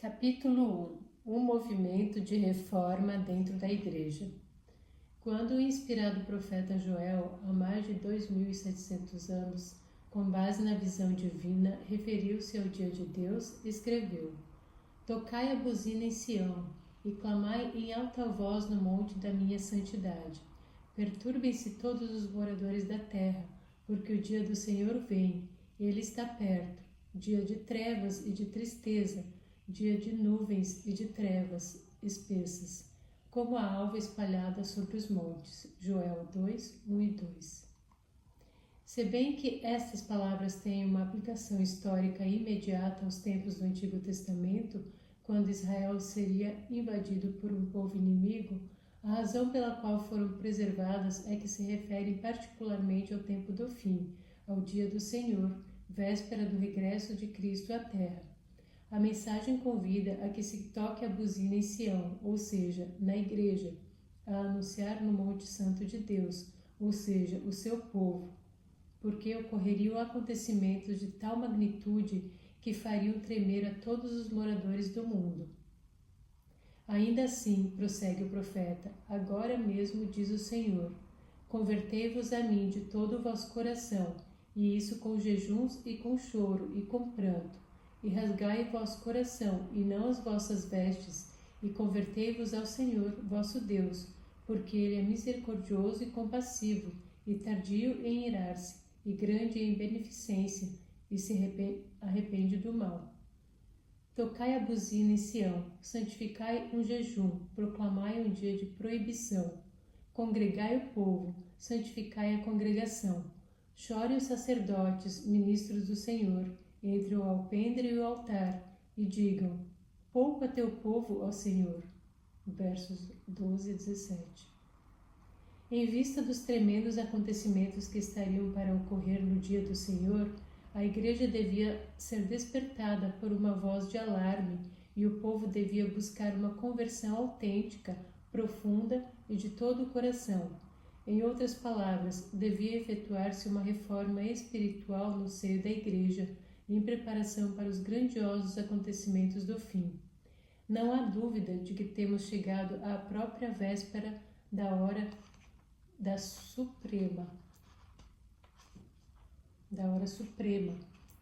Capítulo 1. Um movimento de reforma dentro da Igreja. Quando o inspirado profeta Joel, há mais de 2.700 anos, com base na visão divina, referiu-se ao dia de Deus, escreveu: Tocai a buzina em Sião, e clamai em alta voz no monte da minha santidade. Perturbem-se todos os moradores da terra, porque o dia do Senhor vem, ele está perto, dia de trevas e de tristeza, dia de nuvens e de trevas espessas, como a alva espalhada sobre os montes. Joel 2, 1 e 2. Se bem que estas palavras têm uma aplicação histórica imediata aos tempos do Antigo Testamento, quando Israel seria invadido por um povo inimigo, a razão pela qual foram preservadas é que se referem particularmente ao tempo do fim, ao dia do Senhor, véspera do regresso de Cristo à terra. A mensagem convida a que se toque a buzina em Sião, ou seja, na Igreja, a anunciar no Monte Santo de Deus, ou seja, o seu povo, porque ocorreriam acontecimentos de tal magnitude que fariam tremer a todos os moradores do mundo. Ainda assim, prossegue o profeta, agora mesmo diz o Senhor, convertei-vos a mim de todo o vosso coração, e isso com jejuns e com choro e com pranto, e rasgai o vosso coração, e não as vossas vestes, e convertei-vos ao Senhor, vosso Deus, porque Ele é misericordioso e compassivo, e tardio em irar-se, e grande em beneficência, e se arrepende do mal. Tocai a buzina em Sião, santificai um jejum, proclamai um dia de proibição. Congregai o povo, santificai a congregação. Chorem os sacerdotes, ministros do Senhor, entre o alpendre e o altar, e digam: poupa teu povo, ó Senhor. Versos 12 e 17. Em vista dos tremendos acontecimentos que estariam para ocorrer no dia do Senhor, a Igreja devia ser despertada por uma voz de alarme e o povo devia buscar uma conversão autêntica, profunda e de todo o coração. Em outras palavras, devia efetuar-se uma reforma espiritual no seio da Igreja, em preparação para os grandiosos acontecimentos do fim. Não há dúvida de que temos chegado à própria véspera da hora suprema,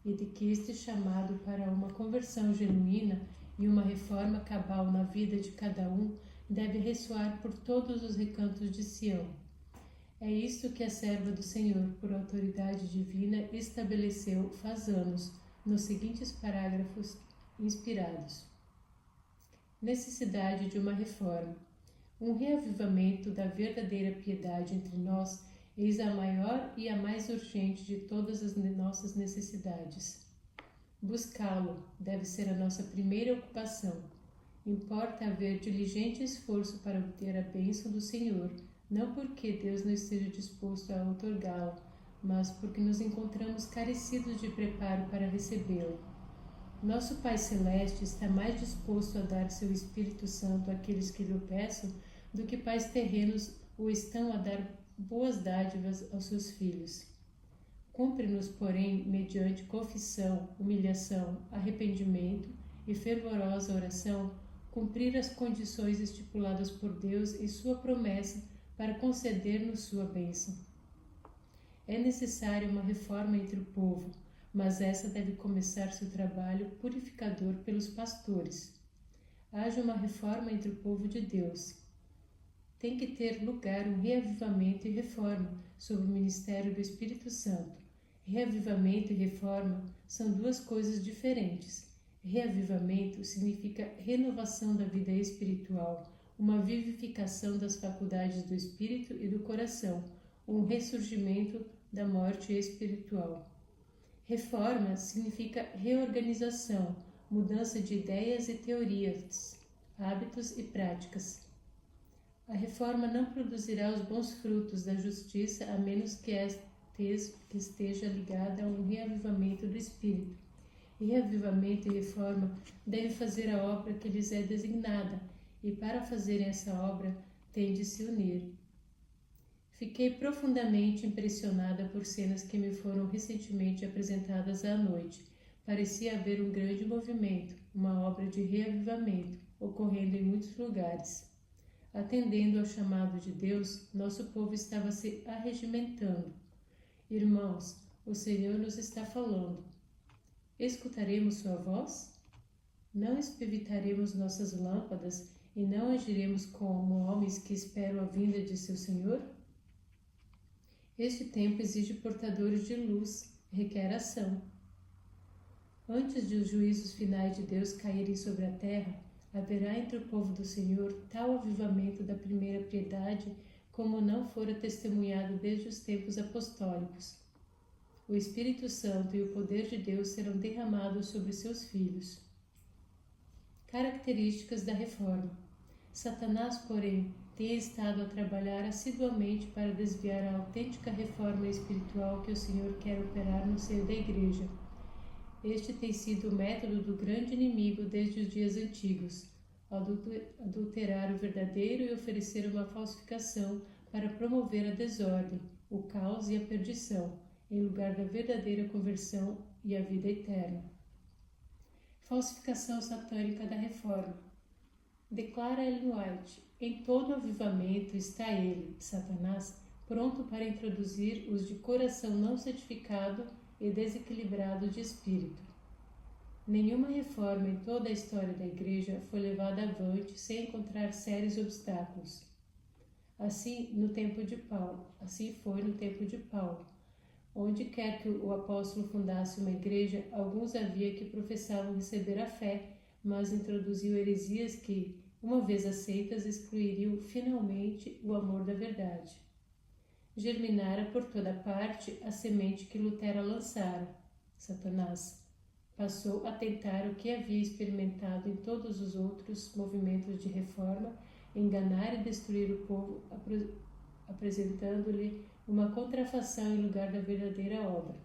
e de que este chamado para uma conversão genuína e uma reforma cabal na vida de cada um deve ressoar por todos os recantos de Sião. É isto que a serva do Senhor, por autoridade divina, estabeleceu faz anos, nos seguintes parágrafos inspirados. Necessidade de uma reforma. Um reavivamento da verdadeira piedade entre nós, eis a maior e a mais urgente de todas as nossas necessidades. Buscá-lo deve ser a nossa primeira ocupação. Importa haver diligente esforço para obter a bênção do Senhor, não porque Deus não esteja disposto a outorgá-la, mas porque nos encontramos carecidos de preparo para recebê-la. Nosso Pai Celeste está mais disposto a dar seu Espírito Santo àqueles que lhe o peçam do que pais terrenos o estão a dar boas dádivas aos seus filhos. Cumpre-nos, porém, mediante confissão, humilhação, arrependimento e fervorosa oração, cumprir as condições estipuladas por Deus e sua promessa para conceder-nos sua bênção. É necessária uma reforma entre o povo, mas essa deve começar seu trabalho purificador pelos pastores. Haja uma reforma entre o povo de Deus. Tem que ter lugar um reavivamento e reforma sob o ministério do Espírito Santo. Reavivamento e reforma são duas coisas diferentes. Reavivamento significa renovação da vida espiritual, uma vivificação das faculdades do espírito e do coração, um ressurgimento da morte espiritual. Reforma significa reorganização, mudança de ideias e teorias, hábitos e práticas. A reforma não produzirá os bons frutos da justiça a menos que esteja ligada a um reavivamento do espírito. Reavivamento e reforma devem fazer a obra que lhes é designada, e para fazerem essa obra têm de se unir. Fiquei profundamente impressionada por cenas que me foram recentemente apresentadas à noite, parecia haver um grande movimento, uma obra de reavivamento, ocorrendo em muitos lugares. Atendendo ao chamado de Deus, nosso povo estava se arregimentando. Irmãos, o Senhor nos está falando. Escutaremos sua voz? Não espevitaremos nossas lâmpadas e não agiremos como homens que esperam a vinda de seu Senhor? Este tempo exige portadores de luz, requer ação. Antes de os juízos finais de Deus caírem sobre a terra, haverá entre o povo do Senhor tal avivamento da primeira piedade como não fora testemunhado desde os tempos apostólicos. O Espírito Santo e o poder de Deus serão derramados sobre seus filhos. Características da reforma. Satanás, porém, tem estado a trabalhar assiduamente para desviar a autêntica reforma espiritual que o Senhor quer operar no seio da Igreja. Este tem sido o método do grande inimigo desde os dias antigos, adulterar o verdadeiro e oferecer uma falsificação para promover a desordem, o caos e a perdição, em lugar da verdadeira conversão e a vida eterna. Falsificação satânica da reforma. Declara Ellen White: em todo avivamento está ele, Satanás, pronto para introduzir os de coração não santificado e desequilibrado de espírito. Nenhuma reforma em toda a história da Igreja foi levada avante sem encontrar sérios obstáculos. Assim foi no tempo de Paulo. Onde quer que o apóstolo fundasse uma igreja, alguns havia que professavam receber a fé, mas introduziu heresias que, uma vez aceitas, excluiriam finalmente o amor da verdade. Germinara por toda parte a semente que Lutero lançara. Satanás passou a tentar o que havia experimentado em todos os outros movimentos de reforma, enganar e destruir o povo, apresentando-lhe uma contrafação em lugar da verdadeira obra.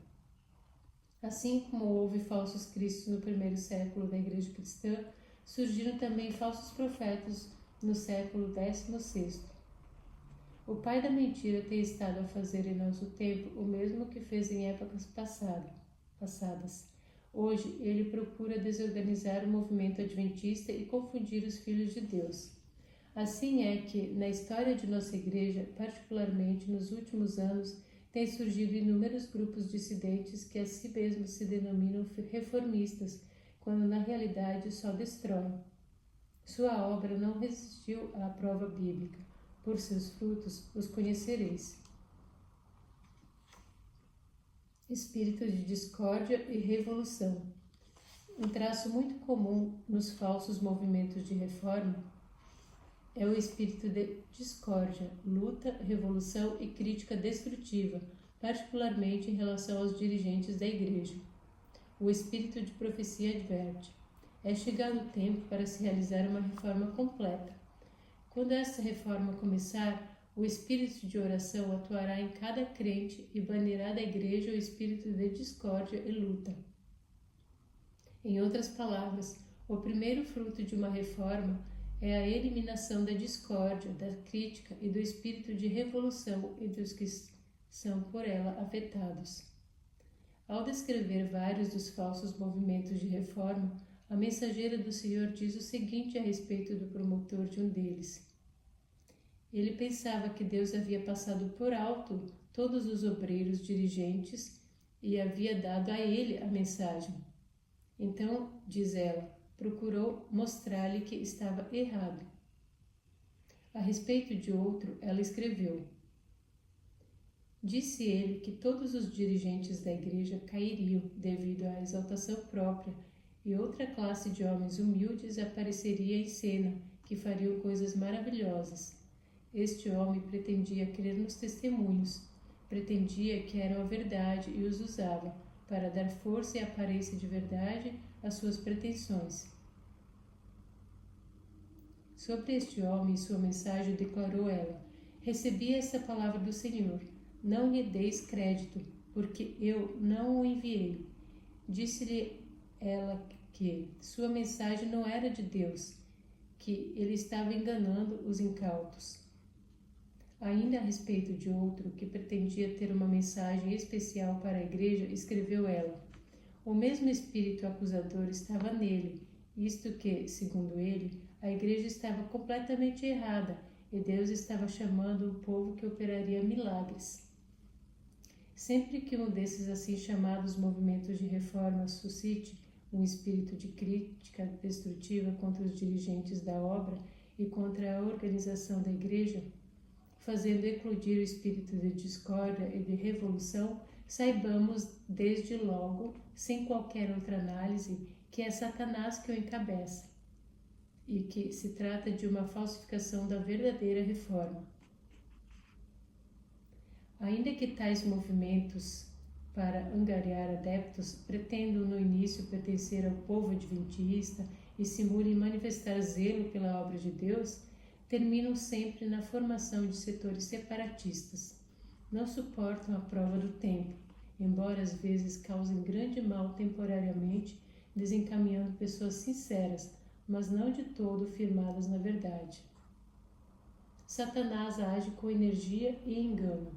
Assim como houve falsos cristos no primeiro século da Igreja Cristã, surgiram também falsos profetas no século XVI. O pai da mentira tem estado a fazer em nosso tempo o mesmo que fez em épocas passadas. Hoje, ele procura desorganizar o movimento adventista e confundir os filhos de Deus. Assim é que, na história de nossa Igreja, particularmente nos últimos anos, têm surgido inúmeros grupos dissidentes que a si mesmos se denominam reformistas, quando na realidade só destroem. Sua obra não resistiu à prova bíblica. Por seus frutos os conhecereis. Espírito de discórdia e revolução. Um traço muito comum nos falsos movimentos de reforma é o espírito de discórdia, luta, revolução e crítica destrutiva, particularmente em relação aos dirigentes da Igreja. O espírito de profecia adverte: é chegado o tempo para se realizar uma reforma completa. Quando esta reforma começar, o espírito de oração atuará em cada crente e banirá da Igreja o espírito de discórdia e luta. Em outras palavras, o primeiro fruto de uma reforma é a eliminação da discórdia, da crítica e do espírito de revolução entre os que são por ela afetados. Ao descrever vários dos falsos movimentos de reforma, a mensageira do Senhor diz o seguinte a respeito do promotor de um deles. Ele pensava que Deus havia passado por alto todos os obreiros dirigentes e havia dado a ele a mensagem. Então, diz ela, procurou mostrar-lhe que estava errado. A respeito de outro, ela escreveu: disse ele que todos os dirigentes da Igreja cairiam devido à exaltação própria e outra classe de homens humildes apareceria em cena, que fariam coisas maravilhosas. Este homem pretendia crer nos testemunhos, pretendia que eram a verdade e os usava para dar força e aparência de verdade às suas pretensões. Sobre este homem e sua mensagem declarou ela: recebi esta palavra do Senhor, não lhe deis crédito, porque eu não o enviei. Disse-lhe ela que sua mensagem não era de Deus, que ele estava enganando os incautos. Ainda a respeito de outro que pretendia ter uma mensagem especial para a Igreja, escreveu ela: O mesmo espírito acusador estava nele, isto que, segundo ele, a igreja estava completamente errada e Deus estava chamando um povo que operaria milagres. Sempre que um desses assim chamados movimentos de reforma suscite um espírito de crítica destrutiva contra os dirigentes da obra e contra a organização da igreja, fazendo eclodir o espírito de discórdia e de revolução, saibamos desde logo, sem qualquer outra análise, que é Satanás que o encabeça e que se trata de uma falsificação da verdadeira reforma. Ainda que tais movimentos para angariar adeptos pretendam no início pertencer ao povo adventista e simulem manifestar zelo pela obra de Deus, terminam sempre na formação de setores separatistas. Não suportam a prova do tempo, embora às vezes causem grande mal temporariamente, desencaminhando pessoas sinceras, mas não de todo firmadas na verdade. Satanás age com energia e engano.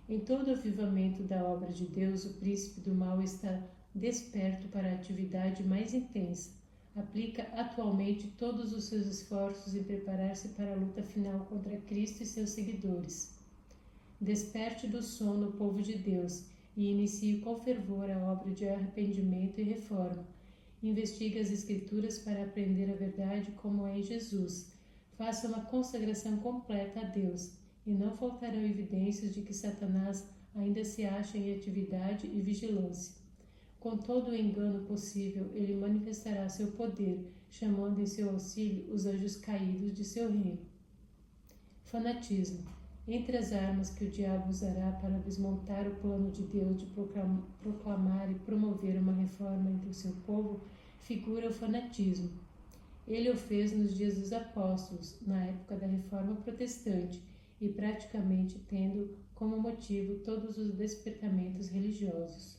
Em todo o avivamento da obra de Deus, o príncipe do mal está desperto para a atividade mais intensa. Aplica atualmente todos os seus esforços em preparar-se para a luta final contra Cristo e seus seguidores. Desperte do sono o povo de Deus e inicie com fervor a obra de arrependimento e reforma. Investigue as Escrituras para aprender a verdade como é em Jesus. Faça uma consagração completa a Deus, e não faltarão evidências de que Satanás ainda se acha em atividade e vigilância. Com todo o engano possível, ele manifestará seu poder, chamando em seu auxílio os anjos caídos de seu reino. Fanatismo. Entre as armas que o diabo usará para desmontar o plano de Deus de proclamar e promover uma reforma entre o seu povo, figura o fanatismo. Ele o fez nos dias dos apóstolos, na época da Reforma Protestante, e praticamente tendo como motivo todos os despertamentos religiosos.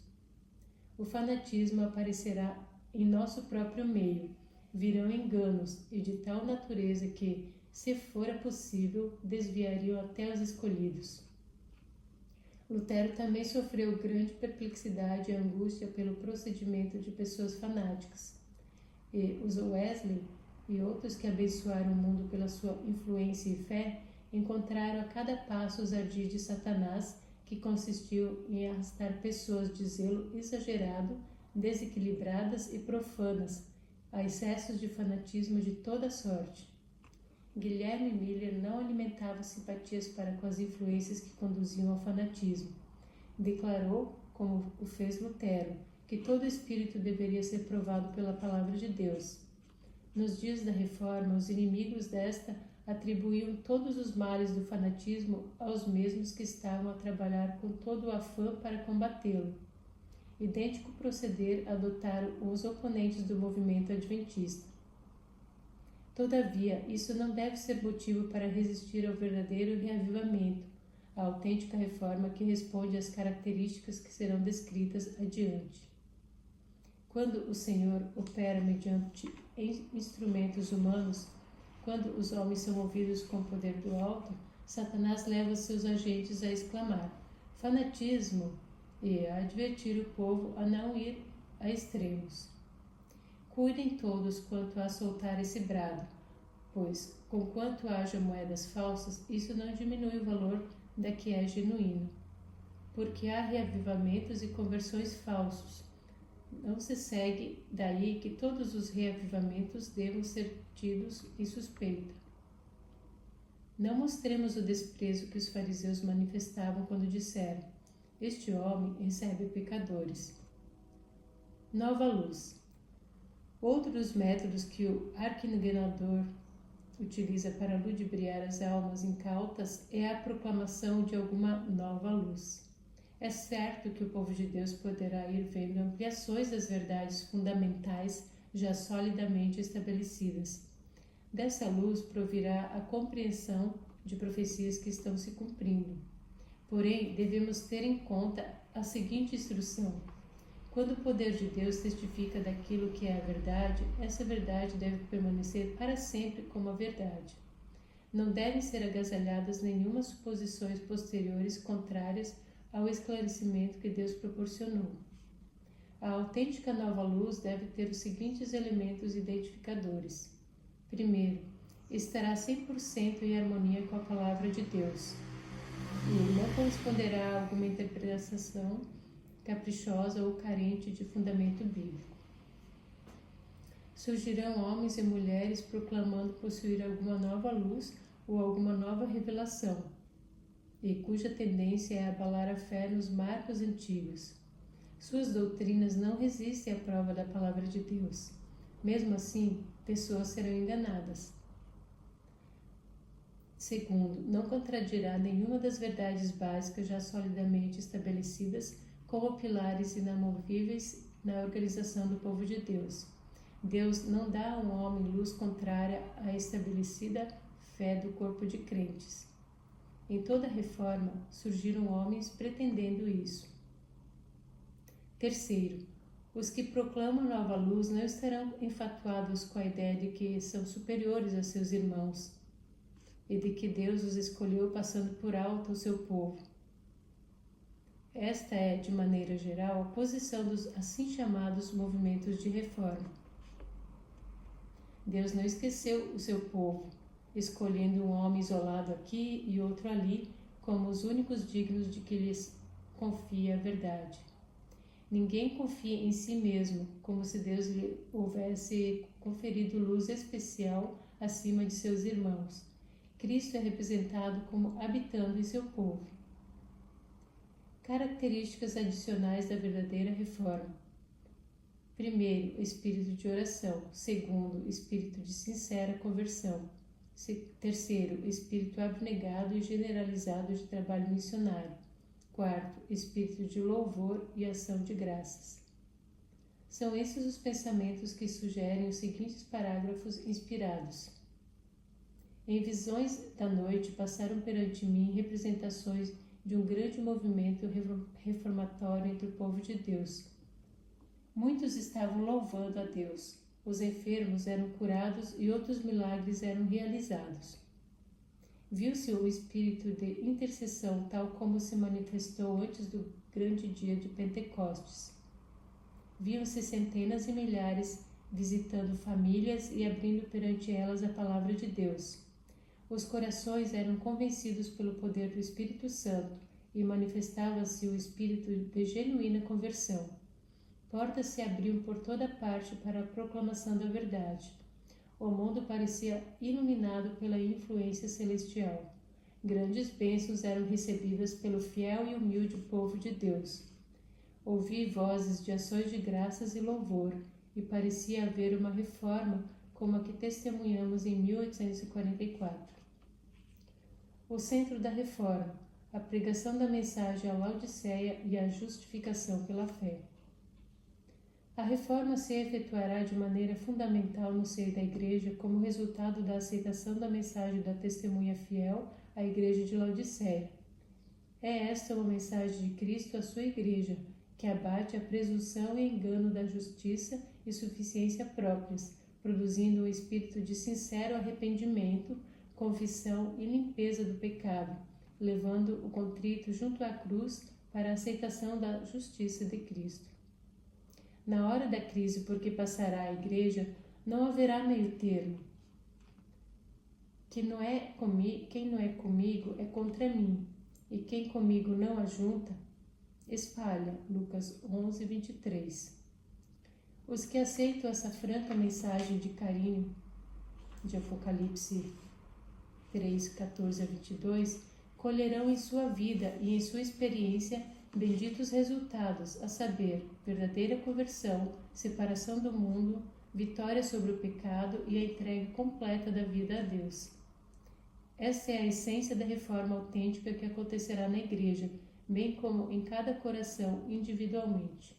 O fanatismo aparecerá em nosso próprio meio. Virão enganos e de tal natureza que, se fora possível, desviariam até os escolhidos. Lutero também sofreu grande perplexidade e angústia pelo procedimento de pessoas fanáticas. E os Wesley e outros que abençoaram o mundo pela sua influência e fé encontraram a cada passo os ardis de Satanás, que consistiu em arrastar pessoas de zelo exagerado, desequilibradas e profanas, a excessos de fanatismo de toda sorte. Guilherme Miller não alimentava simpatias para com as influências que conduziam ao fanatismo. Declarou, como o fez Lutero, que todo espírito deveria ser provado pela palavra de Deus. Nos dias da Reforma, os inimigos desta atribuíam todos os males do fanatismo aos mesmos que estavam a trabalhar com todo o afã para combatê-lo. Idêntico proceder adotaram os oponentes do movimento adventista. Todavia, isso não deve ser motivo para resistir ao verdadeiro reavivamento, a autêntica reforma que responde às características que serão descritas adiante. Quando o Senhor opera mediante instrumentos humanos, quando os homens são movidos com o poder do alto, Satanás leva seus agentes a exclamar fanatismo e a advertir o povo a não ir a extremos. Cuidem todos quanto a soltar esse brado, pois, conquanto haja moedas falsas, isso não diminui o valor da que é genuína. Porque há reavivamentos e conversões falsos. Não se segue daí que todos os reavivamentos devam ser tidos em suspeita. Não mostremos o desprezo que os fariseus manifestavam quando disseram: este homem recebe pecadores. Nova luz. Outro dos métodos que o arqui-enganador utiliza para ludibriar as almas incautas é a proclamação de alguma nova luz. É certo que o povo de Deus poderá ir vendo ampliações das verdades fundamentais já solidamente estabelecidas. Dessa luz provirá a compreensão de profecias que estão se cumprindo. Porém, devemos ter em conta a seguinte instrução: quando o poder de Deus testifica daquilo que é a verdade, essa verdade deve permanecer para sempre como a verdade. Não devem ser agasalhadas nenhuma suposições posteriores contrárias ao esclarecimento que Deus proporcionou. A autêntica nova luz deve ter os seguintes elementos identificadores. Primeiro, estará 100% em harmonia com a palavra de Deus e não corresponderá a alguma interpretação caprichosa ou carente de fundamento bíblico. Surgirão homens e mulheres proclamando possuir alguma nova luz ou alguma nova revelação, e cuja tendência é abalar a fé nos marcos antigos. Suas doutrinas não resistem à prova da palavra de Deus. Mesmo assim, pessoas serão enganadas. Segundo, não contradirá nenhuma das verdades básicas já solidamente estabelecidas como pilares inamovíveis na organização do povo de Deus. Deus não dá a um homem luz contrária à estabelecida fé do corpo de crentes. Em toda reforma, surgiram homens pretendendo isso. Terceiro, os que proclamam nova luz não estarão enfatuados com a ideia de que são superiores a seus irmãos e de que Deus os escolheu passando por alto o seu povo. Esta é, de maneira geral, a posição dos assim chamados movimentos de reforma. Deus não esqueceu o seu povo, escolhendo um homem isolado aqui e outro ali como os únicos dignos de que lhes confie a verdade. Ninguém confia em si mesmo, como se Deus lhe houvesse conferido luz especial acima de seus irmãos. Cristo é representado como habitando em seu povo. Características adicionais da verdadeira reforma. Primeiro, espírito de oração. Segundo, espírito de sincera conversão. Terceiro, espírito abnegado e generalizado de trabalho missionário. Quarto, espírito de louvor e ação de graças. São esses os pensamentos que sugerem os seguintes parágrafos inspirados. Em visões da noite passaram perante mim representações de um grande movimento reformatório entre o povo de Deus. Muitos estavam louvando a Deus. Os enfermos eram curados e outros milagres eram realizados. Viu-se o espírito de intercessão tal como se manifestou antes do grande dia de Pentecostes. Viam-se centenas e milhares visitando famílias e abrindo perante elas a palavra de Deus. Os corações eram convencidos pelo poder do Espírito Santo e manifestava-se o espírito de genuína conversão. Portas se abriam por toda parte para a proclamação da verdade. O mundo parecia iluminado pela influência celestial. Grandes bênçãos eram recebidas pelo fiel e humilde povo de Deus. Ouvi vozes de ações de graças e louvor, e parecia haver uma reforma como a que testemunhamos em 1844. O centro da reforma, a pregação da mensagem à Laodiceia e a justificação pela fé. A reforma se efetuará de maneira fundamental no seio da Igreja como resultado da aceitação da mensagem da testemunha fiel à Igreja de Laodiceia. É esta uma mensagem de Cristo à sua Igreja, que abate a presunção e engano da justiça e suficiência próprias, produzindo um espírito de sincero arrependimento, confissão e limpeza do pecado, levando o contrito junto à cruz para a aceitação da justiça de Cristo. Na hora da crise por que passará a Igreja, não haverá meio termo. Quem não é comigo é contra mim, e quem comigo não ajunta, espalha. Lucas 11, 23. Os que aceitam essa franca mensagem de carinho, de Apocalipse 3, 14 a 22, colherão em sua vida e em sua experiência benditos resultados, a saber, verdadeira conversão, separação do mundo, vitória sobre o pecado e a entrega completa da vida a Deus. Esta é a essência da reforma autêntica que acontecerá na Igreja, bem como em cada coração individualmente.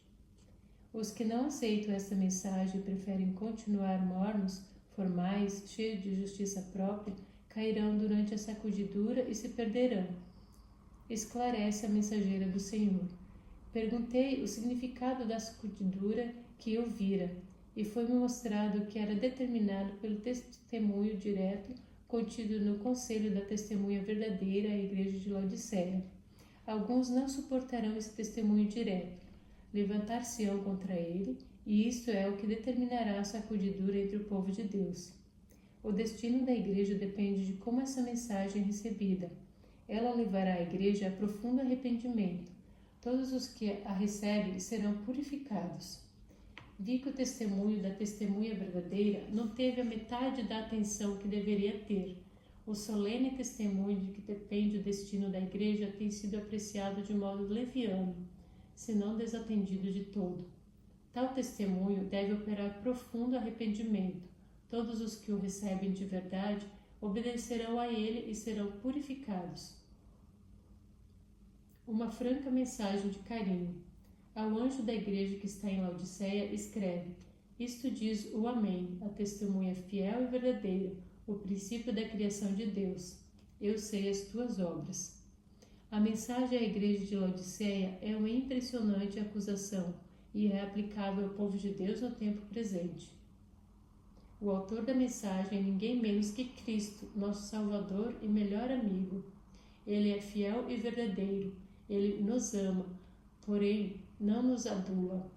Os que não aceitam esta mensagem e preferem continuar mornos, formais, cheios de justiça própria, cairão durante a sacudidura e se perderão. Esclarece a mensageira do Senhor. Perguntei o significado da sacudidura que eu vira, e foi-me mostrado que era determinado pelo testemunho direto contido no conselho da testemunha verdadeira à Igreja de Laodiceia. Alguns não suportarão esse testemunho direto. levantar-se-ão contra ele, e isto é o que determinará a sacudidura entre o povo de Deus. O destino da igreja depende de como essa mensagem é recebida. Ela levará a igreja a profundo arrependimento. Todos os que a recebem serão purificados. Vi que o testemunho da testemunha verdadeira não teve a metade da atenção que deveria ter. O solene testemunho de que depende o destino da igreja tem sido apreciado de modo leviano, se não desatendido de todo. Tal testemunho deve operar profundo arrependimento. Todos os que o recebem de verdade obedecerão a ele e serão purificados. Uma franca mensagem de carinho. Ao anjo da igreja que está em Laodiceia, escreve: Isto diz o Amém, a testemunha fiel e verdadeira, o princípio da criação de Deus. Eu sei as tuas obras. A mensagem à igreja de Laodiceia é uma impressionante acusação e é aplicável ao povo de Deus no tempo presente. O autor da mensagem é ninguém menos que Cristo, nosso Salvador e melhor amigo. Ele é fiel e verdadeiro. Ele nos ama, porém não nos adula,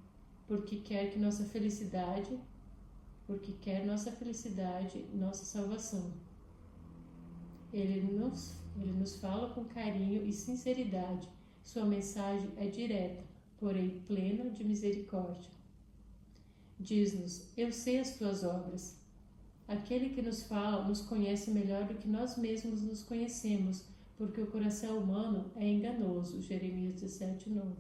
porque quer nossa felicidade, nossa salvação. Ele nos fala com carinho e sinceridade. Sua mensagem é direta, porém plena de misericórdia. Diz-nos: Eu sei as tuas obras. Aquele que nos fala nos conhece melhor do que nós mesmos nos conhecemos, porque o coração humano é enganoso. Jeremias 17:9.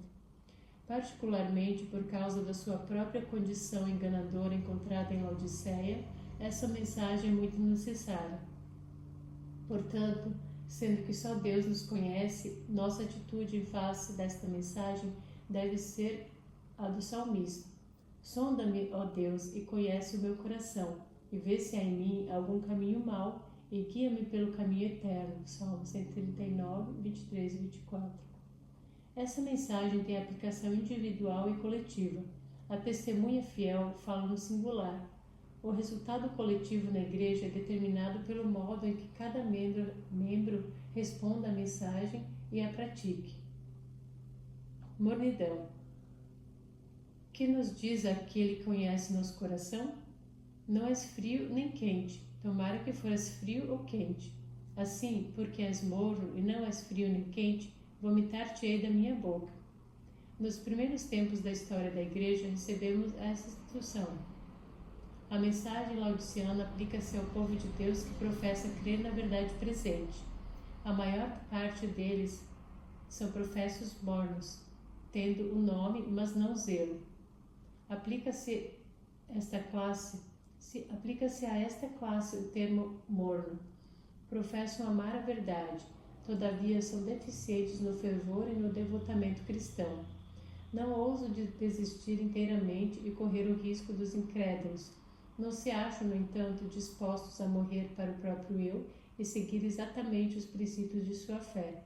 Particularmente por causa da sua própria condição enganadora encontrada em Laodiceia, essa mensagem é muito necessária. Portanto, sendo que só Deus nos conhece, nossa atitude em face desta mensagem deve ser a do salmista. Sonda-me, ó Deus, e conhece o meu coração, e vê se há em mim algum caminho mau, e guia-me pelo caminho eterno. Salmo 139, 23 e 24. Essa mensagem tem aplicação individual e coletiva. A testemunha fiel fala no singular. O resultado coletivo na igreja é determinado pelo modo em que cada membro responda à mensagem e a pratique. Mornidão. Que nos diz aquele que conhece nosso coração? Não és frio nem quente, tomara que foras frio ou quente. Assim, porque és morno e não és frio nem quente, vomitar-te-ei da minha boca. Nos primeiros tempos da história da igreja, recebemos essa instrução. A mensagem laodiceana aplica-se ao povo de Deus que professa crer na verdade presente. A maior parte deles são professos mornos, tendo o nome, mas não zelo. Aplica-se a esta classe o termo morno. Professam amar a verdade, todavia são deficientes no fervor e no devotamento cristão. Não ousam desistir inteiramente e correr o risco dos incrédulos. Não se acham, no entanto, dispostos a morrer para o próprio eu e seguir exatamente os princípios de sua fé.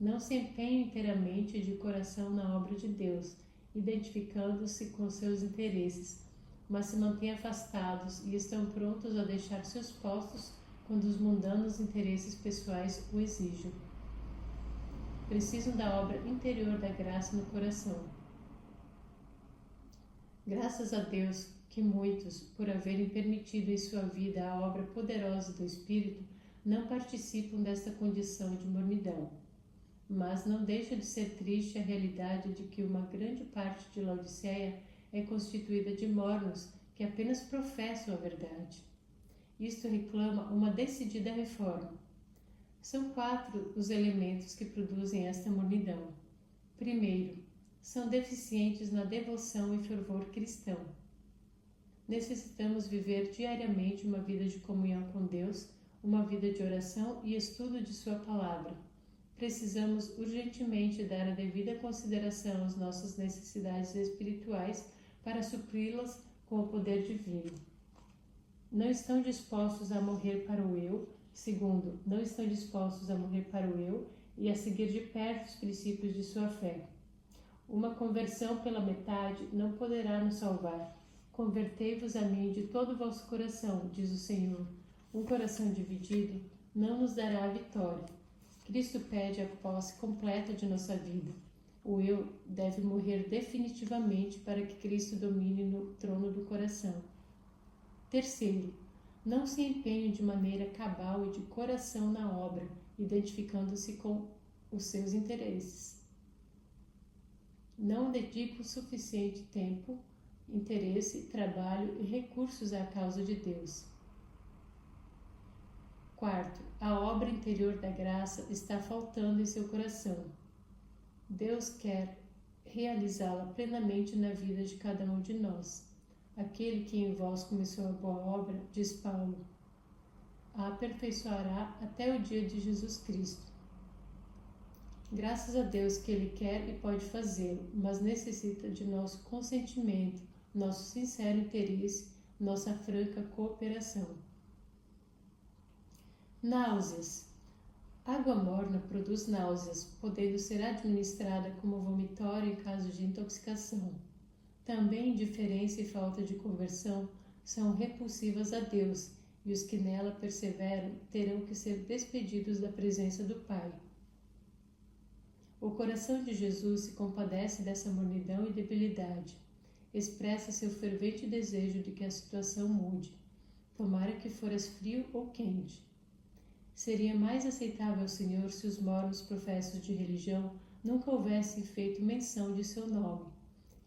Não se empenham inteiramente de coração na obra de Deus, identificando-se com seus interesses, mas se mantêm afastados e estão prontos a deixar seus postos quando os mundanos interesses pessoais o exijam. Precisam da obra interior da graça no coração. Graças a Deus que muitos, por haverem permitido em sua vida a obra poderosa do Espírito, não participam desta condição de mornidão. Mas não deixa de ser triste a realidade de que uma grande parte de Laodiceia é constituída de mornos que apenas professam a verdade. Isto reclama uma decidida reforma. São 4 os elementos que produzem esta mornidão. Primeiro, são deficientes na devoção e fervor cristão. Necessitamos viver diariamente uma vida de comunhão com Deus, uma vida de oração e estudo de sua palavra. Precisamos urgentemente dar a devida consideração às nossas necessidades espirituais para supri-las com o poder divino. Não estão dispostos a morrer para o eu. Segundo, não estão dispostos a morrer para o eu e a seguir de perto os princípios de sua fé. Uma conversão pela metade não poderá nos salvar. Convertei-vos a mim de todo o vosso coração, diz o Senhor. Um coração dividido não nos dará a vitória. Cristo pede a posse completa de nossa vida. O eu deve morrer definitivamente para que Cristo domine no trono do coração. Terceiro, não se empenhe de maneira cabal e de coração na obra, identificando-se com os seus interesses. Não dedique o suficiente tempo, interesse, trabalho e recursos à causa de Deus. Quarto, a obra interior da graça está faltando em seu coração. Deus quer realizá-la plenamente na vida de cada um de nós. Aquele que em vós começou a boa obra, diz Paulo, a aperfeiçoará até o dia de Jesus Cristo. Graças a Deus que Ele quer e pode fazê-lo, mas necessita de nosso consentimento, nosso sincero interesse, nossa franca cooperação. Náuseas. Água morna produz náuseas, podendo ser administrada como vomitório em caso de intoxicação. Também indiferença e falta de conversão são repulsivas a Deus, e os que nela perseveram terão que ser despedidos da presença do Pai. O coração de Jesus se compadece dessa mornidão e debilidade. Expressa seu fervente desejo de que a situação mude, tomara que foras frio ou quente. Seria mais aceitável ao Senhor se os mornos professos de religião nunca houvessem feito menção de seu nome.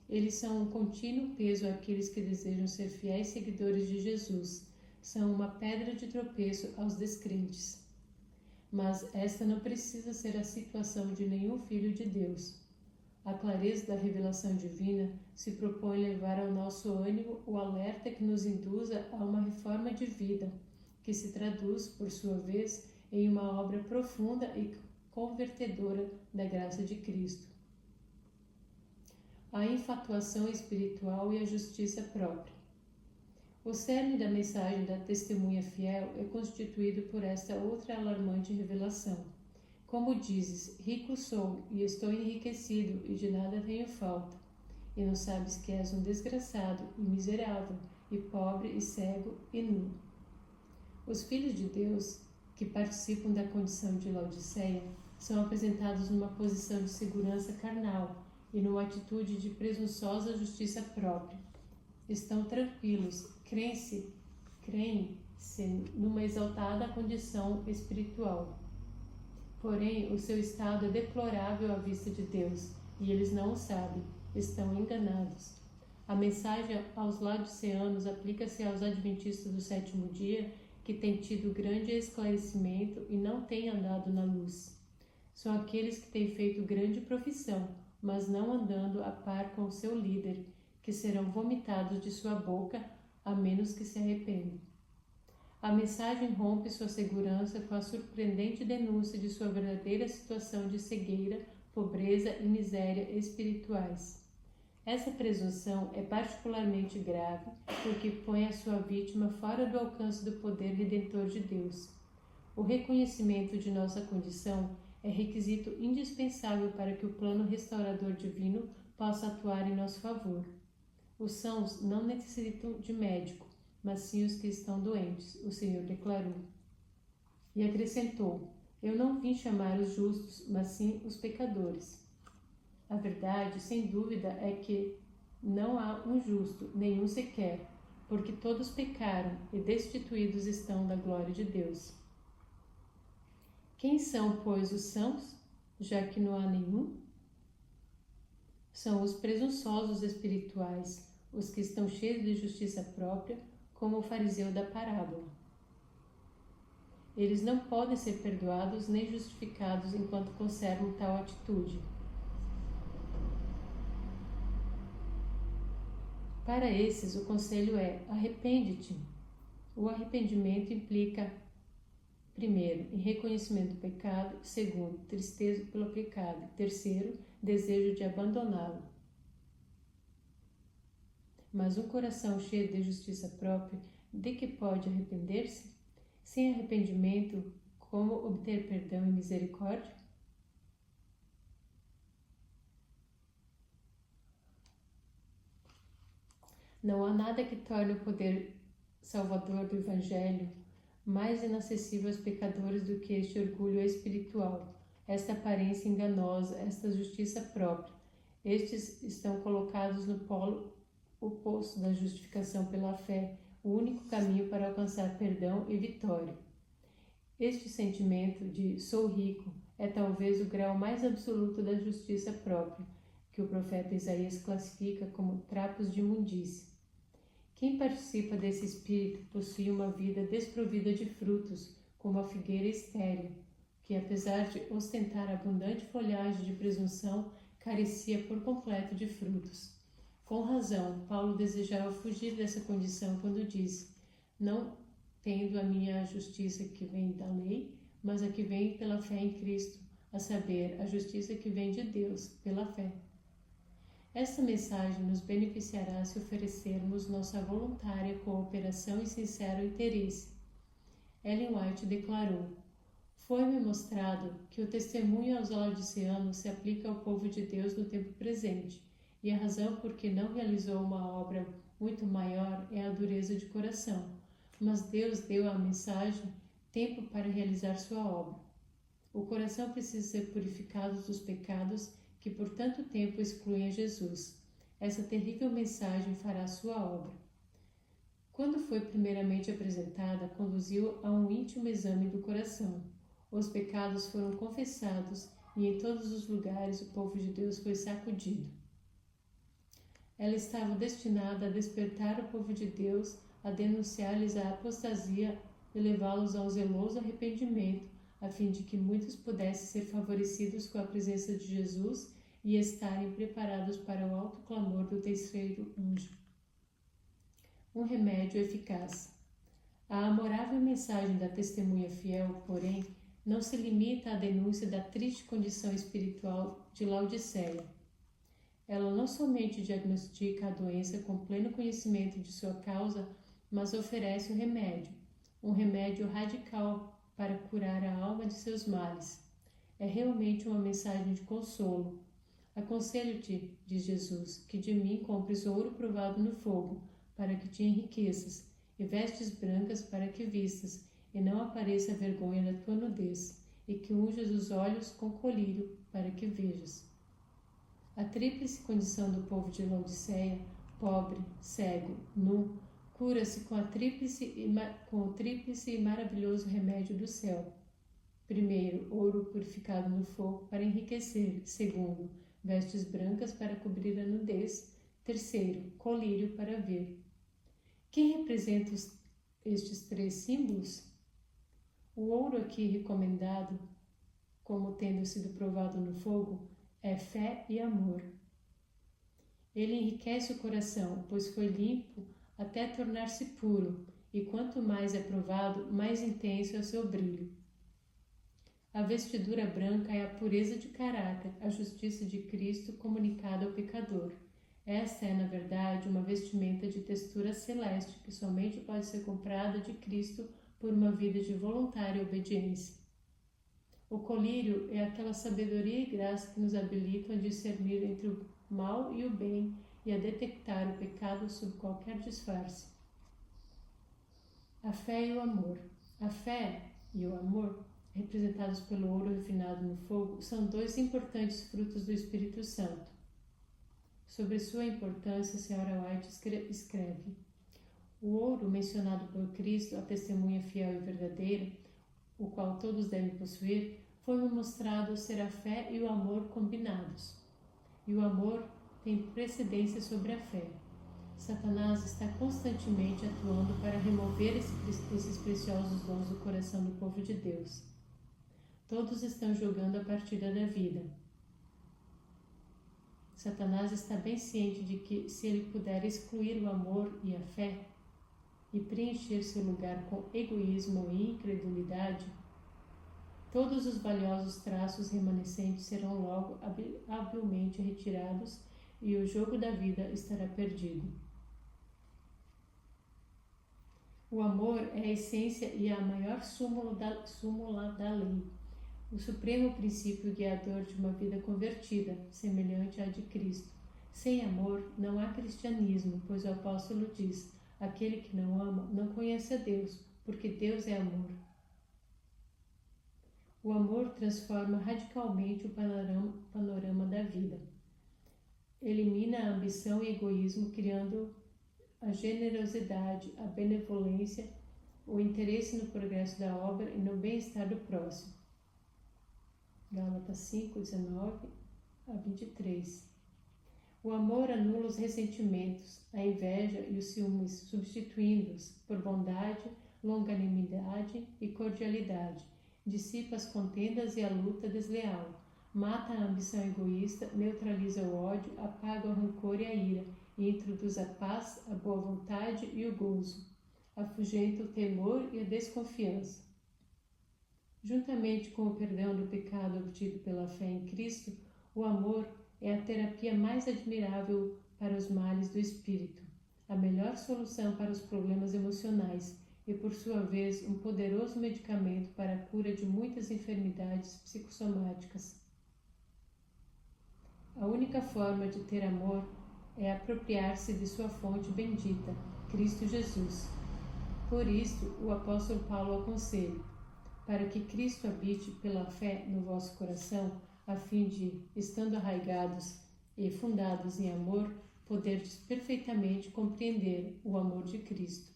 Eles são um contínuo peso àqueles que desejam ser fiéis seguidores de Jesus. São uma pedra de tropeço aos descrentes. Mas esta não precisa ser a situação de nenhum filho de Deus. A clareza da revelação divina se propõe levar ao nosso ânimo o alerta que nos induza a uma reforma de vida, que se traduz, por sua vez, em uma obra profunda e convertedora da graça de Cristo. A infatuação espiritual e a justiça própria. O cerne da mensagem da testemunha fiel é constituído por esta outra alarmante revelação. Como dizes, rico sou e estou enriquecido e de nada tenho falta. E não sabes que és um desgraçado e miserável, e pobre e cego e nu. Os filhos de Deus, que participam da condição de Laodiceia, são apresentados numa posição de segurança carnal e numa atitude de presunçosa justiça própria. Estão tranquilos, creem-se numa exaltada condição espiritual. Porém, o seu estado é deplorável à vista de Deus, e eles não o sabem, estão enganados. A mensagem aos laodiceanos aplica-se aos adventistas do sétimo dia, que têm tido grande esclarecimento e não têm andado na luz. São aqueles que têm feito grande profissão, mas não andando a par com o seu líder, que serão vomitados de sua boca, a menos que se arrependam. A mensagem rompe sua segurança com a surpreendente denúncia de sua verdadeira situação de cegueira, pobreza e miséria espirituais. Essa presunção é particularmente grave porque põe a sua vítima fora do alcance do poder redentor de Deus. O reconhecimento de nossa condição é requisito indispensável para que o plano restaurador divino possa atuar em nosso favor. Os sãos não necessitam de médico, mas sim os que estão doentes, o Senhor declarou. E acrescentou, eu não vim chamar os justos, mas sim os pecadores. A verdade, sem dúvida, é que não há um justo, nenhum sequer, porque todos pecaram e destituídos estão da glória de Deus. Quem são, pois, os sãos, já que não há nenhum? São os presunçosos espirituais, os que estão cheios de justiça própria, como o fariseu da parábola. Eles não podem ser perdoados nem justificados enquanto conservam tal atitude. Para esses, o conselho é: arrepende-te. O arrependimento implica, primeiro, em reconhecimento do pecado, segundo, tristeza pelo pecado, terceiro, desejo de abandoná-lo. Mas um coração cheio de justiça própria, de que pode arrepender-se? Sem arrependimento, como obter perdão e misericórdia? Não há nada que torne o poder salvador do Evangelho mais inacessível aos pecadores do que este orgulho espiritual, esta aparência enganosa, esta justiça própria. Estes estão colocados no polo oposto da justificação pela fé, o único caminho para alcançar perdão e vitória. Este sentimento de sou rico é talvez o grau mais absoluto da justiça própria, que o profeta Isaías classifica como trapos de imundície. Quem participa desse espírito possui uma vida desprovida de frutos, como a figueira estéril, que, apesar de ostentar abundante folhagem de presunção, carecia por completo de frutos. Com razão, Paulo desejava fugir dessa condição quando disse: não tendo a minha justiça que vem da lei, mas a que vem pela fé em Cristo, a saber, a justiça que vem de Deus, pela fé. Esta mensagem nos beneficiará se oferecermos nossa voluntária cooperação e sincero interesse. Ellen White declarou: foi-me mostrado que o testemunho aos laodiceanos se aplica ao povo de Deus no tempo presente, e a razão por que não realizou uma obra muito maior é a dureza de coração. Mas Deus deu à mensagem tempo para realizar sua obra. O coração precisa ser purificado dos pecados que por tanto tempo excluem a Jesus. Essa terrível mensagem fará sua obra. Quando foi primeiramente apresentada, conduziu a um íntimo exame do coração. Os pecados foram confessados e em todos os lugares o povo de Deus foi sacudido. Ela estava destinada a despertar o povo de Deus, a denunciar-lhes a apostasia e levá-los ao zeloso arrependimento, a fim de que muitos pudessem ser favorecidos com a presença de Jesus e estarem preparados para o alto clamor do terceiro anjo. Um remédio eficaz. A amorável mensagem da testemunha fiel, porém, não se limita à denúncia da triste condição espiritual de Laodiceia. Ela não somente diagnostica a doença com pleno conhecimento de sua causa, mas oferece um remédio radical para curar a alma de seus males. É realmente uma mensagem de consolo. Aconselho-te, diz Jesus, que de mim compres ouro provado no fogo, para que te enriqueças, e vestes brancas para que vistas, e não apareça a vergonha da tua nudez, e que unjas os olhos com colírio, para que vejas. A tríplice condição do povo de Laodiceia, pobre, cego, nu, cura-se com o tríplice e maravilhoso remédio do céu. Primeiro, ouro purificado no fogo para enriquecer. Segundo, vestes brancas para cobrir a nudez. Terceiro, colírio para ver. Quem representa estes três símbolos? O ouro aqui recomendado, como tendo sido provado no fogo, é fé e amor. Ele enriquece o coração, pois foi limpo até tornar-se puro, e quanto mais é provado, mais intenso é o seu brilho. A vestidura branca é a pureza de caráter, a justiça de Cristo comunicada ao pecador. Esta é, na verdade, uma vestimenta de textura celeste que somente pode ser comprada de Cristo por uma vida de voluntária obediência. O colírio é aquela sabedoria e graça que nos habilitam a discernir entre o mal e o bem e a detectar o pecado sob qualquer disfarce. A fé e o amor. A fé e o amor, representados pelo ouro refinado no fogo, são dois importantes frutos do Espírito Santo. Sobre sua importância, a Sra. White escreve: o ouro mencionado por Cristo, a testemunha fiel e verdadeira, o qual todos devem possuir, foi-me mostrado ser a fé e o amor combinados. E o amor tem precedência sobre a fé. Satanás está constantemente atuando para remover esses preciosos dons do coração do povo de Deus. Todos estão jogando a partida da vida. Satanás está bem ciente de que, se ele puder excluir o amor e a fé e preencher seu lugar com egoísmo e incredulidade, todos os valiosos traços remanescentes serão logo habilmente retirados e o jogo da vida estará perdido. O amor é a essência e a maior súmula da lei, o supremo princípio guiador de uma vida convertida, semelhante à de Cristo. Sem amor não há cristianismo, pois o apóstolo diz: aquele que não ama não conhece a Deus, porque Deus é amor. O amor transforma radicalmente o panorama da vida. Elimina a ambição e egoísmo, criando a generosidade, a benevolência, o interesse no progresso da obra e no bem-estar do próximo. Gálatas 5, 19 a 23. O amor anula os ressentimentos, a inveja e os ciúmes, substituindo-os por bondade, longanimidade e cordialidade. Dissipa as contendas e a luta desleal. Mata a ambição egoísta, neutraliza o ódio, apaga o rancor e a ira, e introduz a paz, a boa vontade e o gozo. Afugenta o temor e a desconfiança. Juntamente com o perdão do pecado obtido pela fé em Cristo, o amor é a terapia mais admirável para os males do espírito, a melhor solução para os problemas emocionais e, por sua vez, um poderoso medicamento para a cura de muitas enfermidades psicossomáticas. A única forma de ter amor é apropriar-se de sua fonte bendita, Cristo Jesus. Por isto, o apóstolo Paulo aconselha: para que Cristo habite pela fé no vosso coração, a fim de, estando arraigados e fundados em amor, poderdes perfeitamente compreender o amor de Cristo.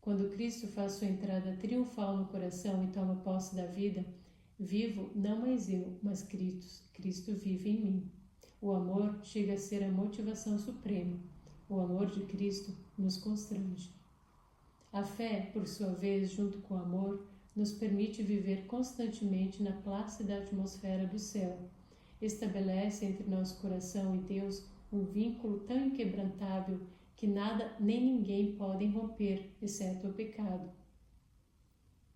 Quando Cristo faz sua entrada triunfal no coração e toma posse da vida, vivo não mais eu, mas Cristo vive em mim. O amor chega a ser a motivação suprema. O amor de Cristo nos constrange. A fé, por sua vez, junto com o amor, nos permite viver constantemente na plácida atmosfera do céu. Estabelece entre nosso coração e Deus um vínculo tão inquebrantável que nada nem ninguém podem romper, exceto o pecado.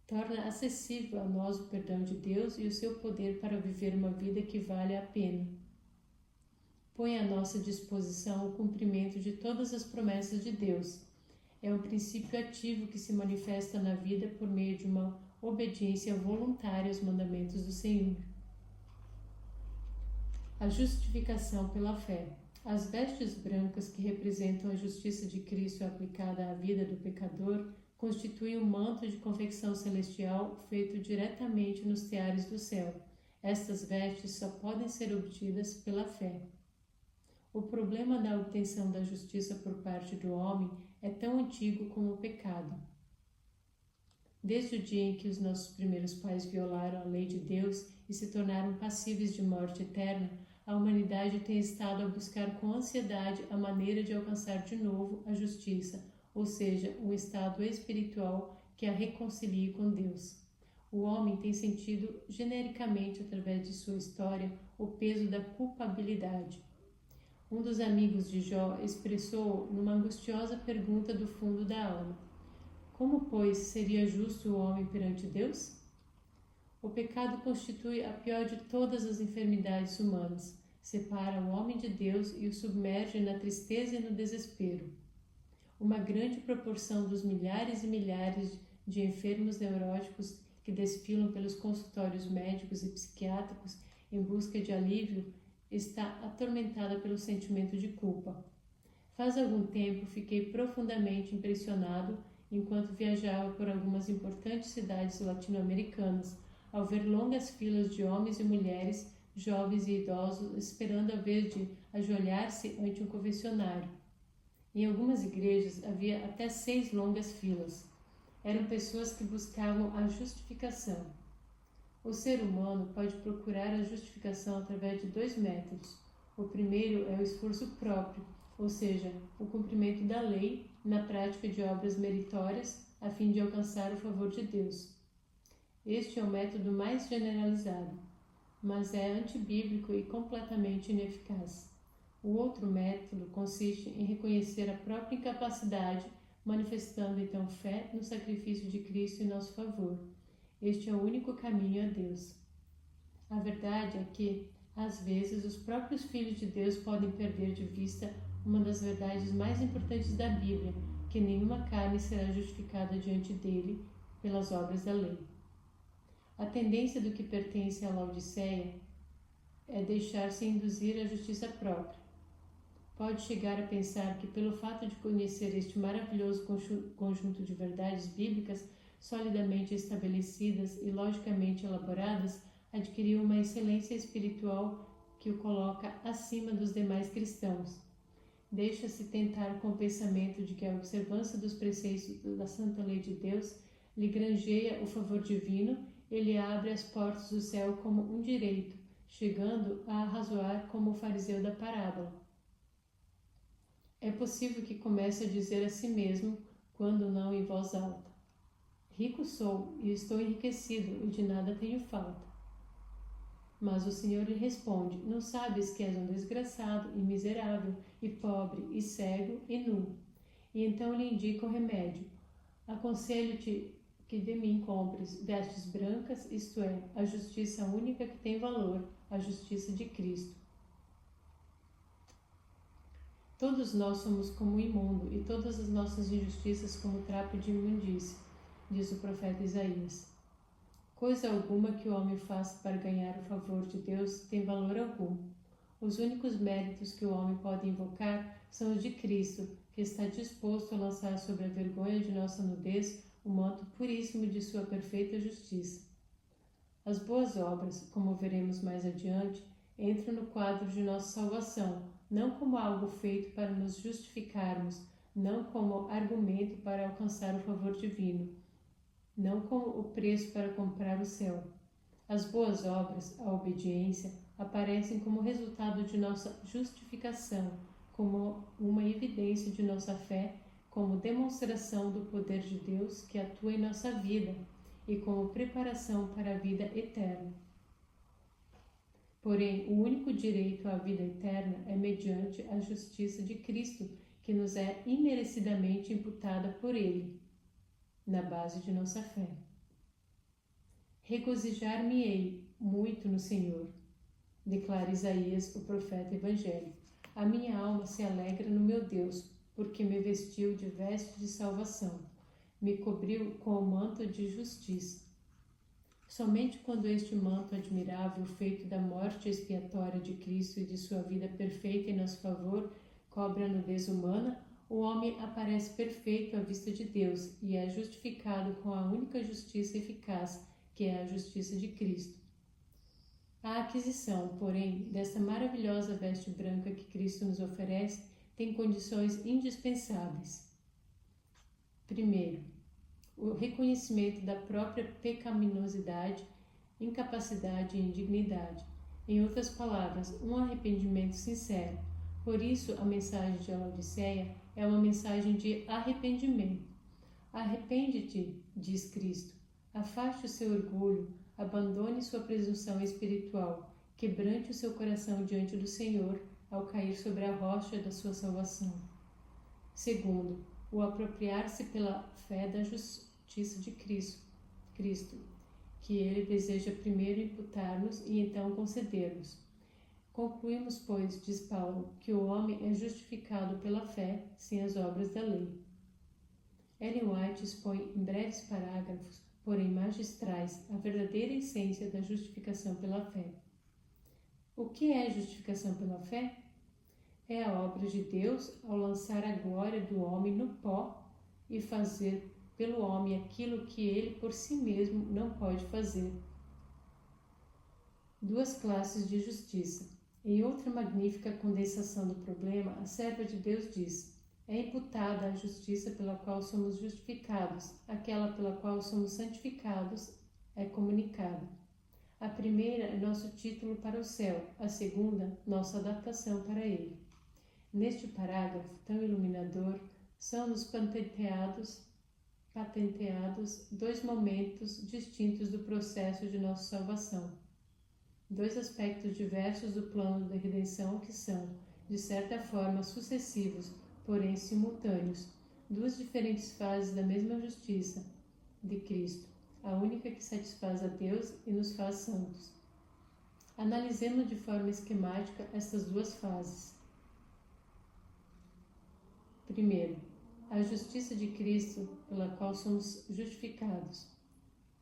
Torna acessível a nós o perdão de Deus e o seu poder para viver uma vida que vale a pena. Põe à nossa disposição o cumprimento de todas as promessas de Deus. É um princípio ativo que se manifesta na vida por meio de uma obediência voluntária aos mandamentos do Senhor. A justificação pela fé. As vestes brancas que representam a justiça de Cristo aplicada à vida do pecador constituem um manto de confecção celestial feito diretamente nos teares do céu. Estas vestes só podem ser obtidas pela fé. O problema da obtenção da justiça por parte do homem é tão antigo como o pecado. Desde o dia em que os nossos primeiros pais violaram a lei de Deus e se tornaram passíveis de morte eterna, a humanidade tem estado a buscar com ansiedade a maneira de alcançar de novo a justiça, ou seja, um estado espiritual que a reconcilie com Deus. O homem tem sentido genericamente, através de sua história, o peso da culpabilidade. Um dos amigos de Jó expressou numa angustiosa pergunta do fundo da alma: como, pois, seria justo o homem perante Deus? O pecado constitui a pior de todas as enfermidades humanas. Separa o homem de Deus e o submerge na tristeza e no desespero. Uma grande proporção dos milhares e milhares de enfermos neuróticos que desfilam pelos consultórios médicos e psiquiátricos em busca de alívio está atormentada pelo sentimento de culpa. Faz algum tempo fiquei profundamente impressionado enquanto viajava por algumas importantes cidades latino-americanas, ao ver longas filas de homens e mulheres, jovens e idosos, esperando a vez de ajoelhar-se ante um confessionário. Em algumas igrejas havia até 6 longas filas. Eram pessoas que buscavam a justificação. O ser humano pode procurar a justificação através de 2 métodos. O primeiro é o esforço próprio, ou seja, o cumprimento da lei na prática de obras meritórias a fim de alcançar o favor de Deus. Este é o método mais generalizado, mas é antibíblico e completamente ineficaz. O outro método consiste em reconhecer a própria incapacidade, manifestando então fé no sacrifício de Cristo em nosso favor. Este é o único caminho a Deus. A verdade é que, às vezes, os próprios filhos de Deus podem perder de vista uma das verdades mais importantes da Bíblia, que nenhuma carne será justificada diante dele pelas obras da lei. A tendência do que pertence à Laodiceia é deixar-se induzir à justiça própria. Pode chegar a pensar que, pelo fato de conhecer este maravilhoso conjunto de verdades bíblicas solidamente estabelecidas e logicamente elaboradas, adquiriu uma excelência espiritual que o coloca acima dos demais cristãos. Deixa-se tentar com o pensamento de que a observância dos preceitos da santa lei de Deus lhe granjeia o favor divino e lhe abre as portas do céu como um direito, chegando a arrazoar como o fariseu da parábola. É possível que comece a dizer a si mesmo, quando não em voz alta: rico sou e estou enriquecido e de nada tenho falta. Mas o Senhor lhe responde: não sabes que és um desgraçado e miserável e pobre e cego e nu? E então lhe indica o remédio: aconselho-te que de mim compres vestes brancas, isto é, a justiça única que tem valor, a justiça de Cristo. Todos nós somos como o imundo, e todas as nossas injustiças como trapo de imundície, diz o profeta Isaías. Coisa alguma que o homem faça para ganhar o favor de Deus tem valor algum. Os únicos méritos que o homem pode invocar são os de Cristo, que está disposto a lançar sobre a vergonha de nossa nudez o manto puríssimo de sua perfeita justiça. As boas obras, como veremos mais adiante, entram no quadro de nossa salvação, não como algo feito para nos justificarmos, não como argumento para alcançar o favor divino, não como o preço para comprar o céu. As boas obras, a obediência, aparecem como resultado de nossa justificação, como uma evidência de nossa fé, como demonstração do poder de Deus que atua em nossa vida e como preparação para a vida eterna. Porém, o único direito à vida eterna é mediante a justiça de Cristo, que nos é imerecidamente imputada por Ele, na base de nossa fé. Regozijar-me-ei muito no Senhor, declara Isaías, o profeta evangélico. A minha alma se alegra no meu Deus, porque me vestiu de veste de salvação, me cobriu com o manto de justiça. Somente quando este manto admirável, feito da morte expiatória de Cristo e de sua vida perfeita em nosso favor, cobre a nudez humana, o homem aparece perfeito à vista de Deus e é justificado com a única justiça eficaz, que é a justiça de Cristo. A aquisição, porém, desta maravilhosa veste branca que Cristo nos oferece tem condições indispensáveis. Primeiro, o reconhecimento da própria pecaminosidade, incapacidade e indignidade. Em outras palavras, um arrependimento sincero. Por isso, a mensagem de Laodiceia é uma mensagem de arrependimento. Arrepende-te, diz Cristo. Afaste o seu orgulho, abandone sua presunção espiritual, quebrante o seu coração diante do Senhor ao cair sobre a rocha da sua salvação. Segundo, o apropriar-se pela fé da justiça de Cristo, que Ele deseja primeiro imputar-nos e então conceder-nos. Concluímos, pois, diz Paulo, que o homem é justificado pela fé, sem as obras da lei. Ellen White expõe em breves parágrafos, porém magistrais, a verdadeira essência da justificação pela fé. O que é justificação pela fé? É a obra de Deus ao lançar a glória do homem no pó e fazer pelo homem aquilo que ele por si mesmo não pode fazer. Duas classes de justiça. Em outra magnífica condensação do problema, a serva de Deus diz: é imputada a justiça pela qual somos justificados, aquela pela qual somos santificados é comunicada. A primeira é nosso título para o céu, a segunda, nossa adaptação para ele. Neste parágrafo tão iluminador, são-nos patenteados dois momentos distintos do processo de nossa salvação. Dois aspectos diversos do plano da redenção que são, de certa forma, sucessivos, porém simultâneos, duas diferentes fases da mesma justiça de Cristo, a única que satisfaz a Deus e nos faz santos. Analisemos de forma esquemática estas duas fases. Primeiro, a justiça de Cristo pela qual somos justificados.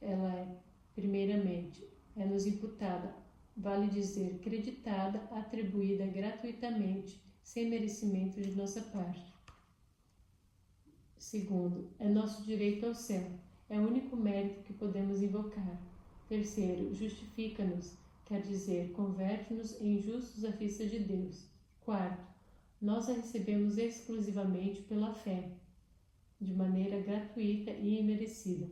Ela é, primeiramente, nos imputada, vale dizer, creditada, atribuída gratuitamente, sem merecimento de nossa parte. Segundo, é nosso direito ao céu, é o único mérito que podemos invocar. Terceiro, justifica-nos, quer dizer, converte-nos em justos à vista de Deus. Quarto, nós a recebemos exclusivamente pela fé, de maneira gratuita e imerecida.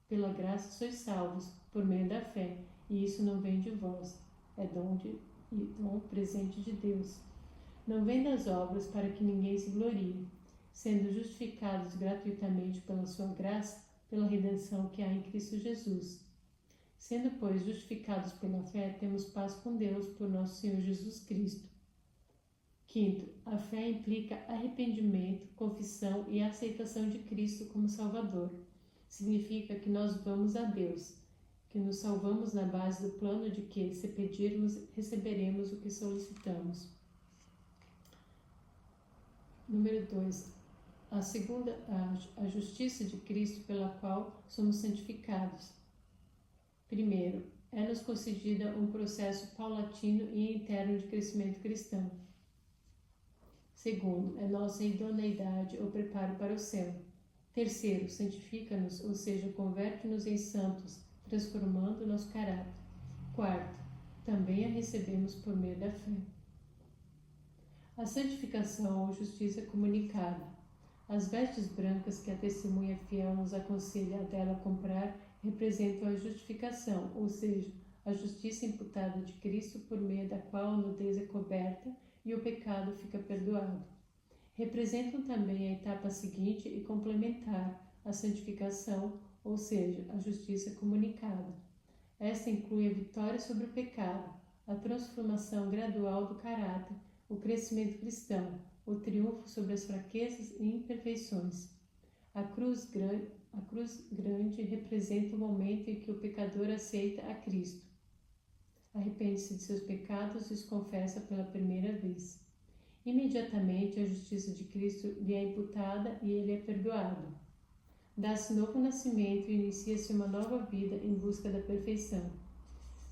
Pela graça sois salvos, por meio da fé, e isso não vem de vós, é dom presente de Deus. Não vem das obras para que ninguém se glorie, sendo justificados gratuitamente pela sua graça, pela redenção que há em Cristo Jesus. Sendo, pois, justificados pela fé, temos paz com Deus por nosso Senhor Jesus Cristo. Quinto, a fé implica arrependimento, confissão e aceitação de Cristo como Salvador. Significa que nós vamos a Deus, que nos salvamos na base do plano de que, se pedirmos, receberemos o que solicitamos. Número 2. A justiça de Cristo pela qual somos santificados. Primeiro, é-nos concedida um processo paulatino e interno de crescimento cristão. Segundo, é nossa idoneidade ou preparo para o céu. Terceiro, santifica-nos, ou seja, converte-nos em santos, transformando nosso caráter. Quarto, também a recebemos por meio da fé. A santificação ou justiça comunicada. As vestes brancas que a testemunha fiel nos aconselha a dela comprar representam a justificação, ou seja, a justiça imputada de Cristo por meio da qual a nudez é coberta e o pecado fica perdoado. Representam também a etapa seguinte e complementar, a santificação, ou seja, a justiça comunicada. Esta inclui a vitória sobre o pecado, a transformação gradual do caráter, o crescimento cristão, o triunfo sobre as fraquezas e imperfeições. A cruz grande representa o momento em que o pecador aceita a Cristo. Arrepende-se de seus pecados e os confessa pela primeira vez. Imediatamente a justiça de Cristo lhe é imputada e ele é perdoado. Dá-se novo nascimento e inicia-se uma nova vida em busca da perfeição.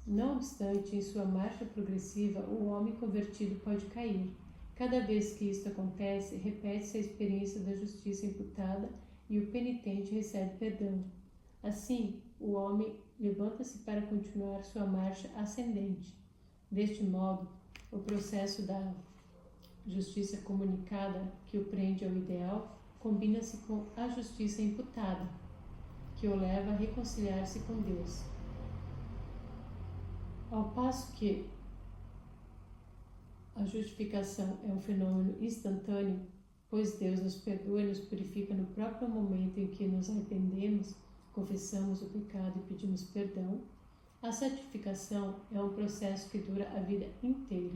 Não obstante, em sua marcha progressiva, o homem convertido pode cair. Cada vez que isto acontece, repete-se a experiência da justiça imputada e o penitente recebe perdão. Assim, o homem levanta-se para continuar sua marcha ascendente. Deste modo, o processo da justiça comunicada, que o prende ao ideal, combina-se com a justiça imputada, que o leva a reconciliar-se com Deus. Ao passo que a justificação é um fenômeno instantâneo, pois Deus nos perdoa e nos purifica no próprio momento em que nos arrependemos, confessamos o pecado e pedimos perdão, a santificação é um processo que dura a vida inteira.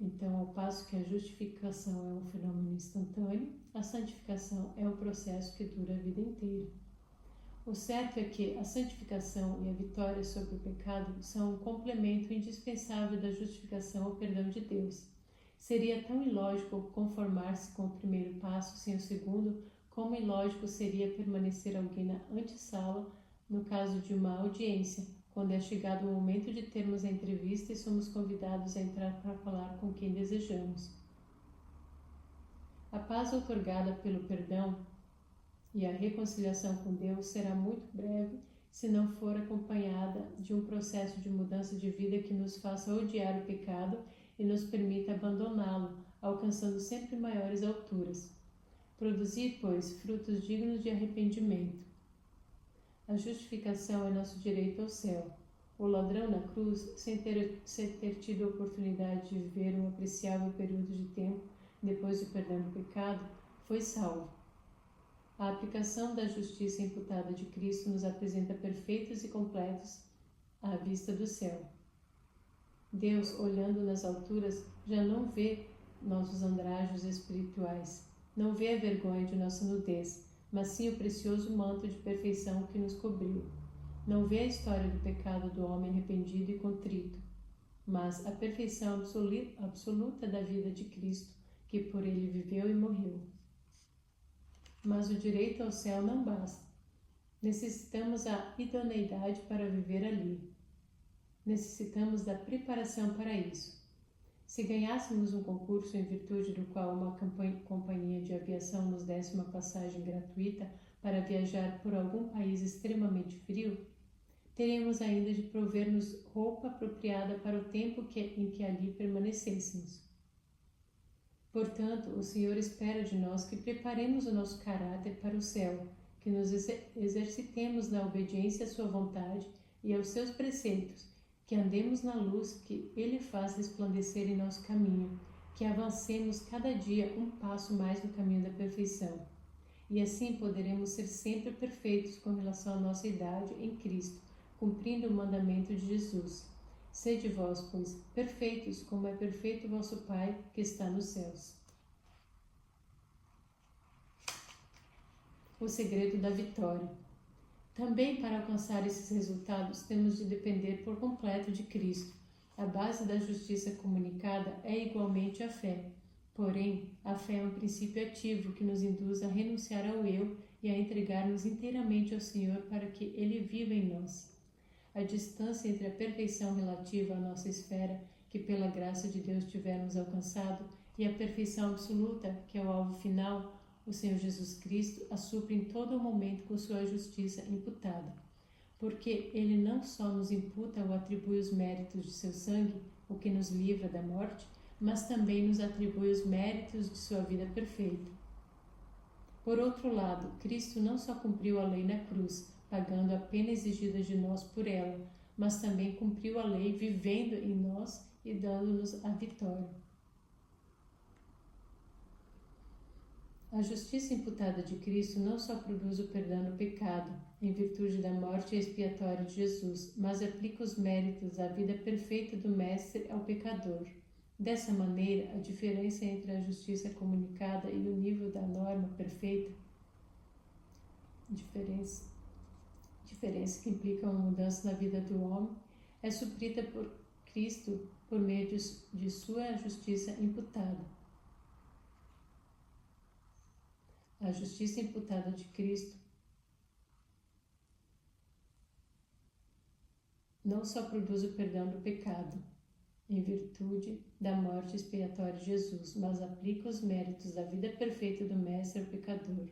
Então, ao passo que a justificação é um fenômeno instantâneo, a santificação é um processo que dura a vida inteira. O certo é que a santificação e a vitória sobre o pecado são um complemento indispensável da justificação ao perdão de Deus. Seria tão ilógico conformar-se com o primeiro passo sem o segundo, como ilógico seria permanecer alguém na antessala no caso de uma audiência, quando é chegado o momento de termos a entrevista e somos convidados a entrar para falar com quem desejamos. A paz outorgada pelo perdão e a reconciliação com Deus será muito breve se não for acompanhada de um processo de mudança de vida que nos faça odiar o pecado e nos permita abandoná-lo, alcançando sempre maiores alturas. Produzir, pois, frutos dignos de arrependimento. A justificação é nosso direito ao céu. O ladrão na cruz, sem ter tido a oportunidade de viver um apreciável período de tempo depois do perdão do pecado, foi salvo. A aplicação da justiça imputada de Cristo nos apresenta perfeitos e completos à vista do céu. Deus, olhando nas alturas, já não vê nossos andrajos espirituais, não vê a vergonha de nossa nudez, mas sim o precioso manto de perfeição que nos cobriu. Não vê a história do pecado do homem arrependido e contrito, mas a perfeição absoluta da vida de Cristo, que por ele viveu e morreu. Mas o direito ao céu não basta. Necessitamos a idoneidade para viver ali. Necessitamos da preparação para isso. Se ganhássemos um concurso em virtude do qual uma companhia de aviação nos desse uma passagem gratuita para viajar por algum país extremamente frio, teríamos ainda de prover-nos roupa apropriada para o tempo em que ali permanecêssemos. Portanto, o Senhor espera de nós que preparemos o nosso caráter para o céu, que nos exercitemos na obediência à sua vontade e aos seus preceitos, que andemos na luz que Ele faz resplandecer em nosso caminho, que avancemos cada dia um passo mais no caminho da perfeição. E assim poderemos ser sempre perfeitos com relação à nossa idade em Cristo, cumprindo o mandamento de Jesus. Sede vós, pois, perfeitos, como é perfeito o vosso Pai que está nos céus. O segredo da vitória. Também para alcançar esses resultados temos de depender por completo de Cristo. A base da justiça comunicada é igualmente a fé. Porém, a fé é um princípio ativo que nos induz a renunciar ao eu e a entregar-nos inteiramente ao Senhor para que Ele viva em nós. A distância entre a perfeição relativa à nossa esfera, que pela graça de Deus tivermos alcançado, e a perfeição absoluta, que é o alvo final, o Senhor Jesus Cristo, a supre em todo momento com sua justiça imputada. Porque Ele não só nos imputa ou atribui os méritos de seu sangue, o que nos livra da morte, mas também nos atribui os méritos de sua vida perfeita. Por outro lado, Cristo não só cumpriu a lei na cruz, pagando a pena exigida de nós por ela, mas também cumpriu a lei vivendo em nós e dando-nos a vitória. A justiça imputada de Cristo não só produz o perdão do pecado, em virtude da morte expiatória de Jesus, mas aplica os méritos da vida perfeita do Mestre ao pecador. Dessa maneira, a diferença entre a justiça comunicada e o nível da norma perfeita, diferença que implica uma mudança na vida do homem, é suprida por Cristo por meio de sua justiça imputada. A justiça imputada de Cristo não só produz o perdão do pecado, em virtude da morte expiatória de Jesus, mas aplica os méritos da vida perfeita do Mestre ao pecador.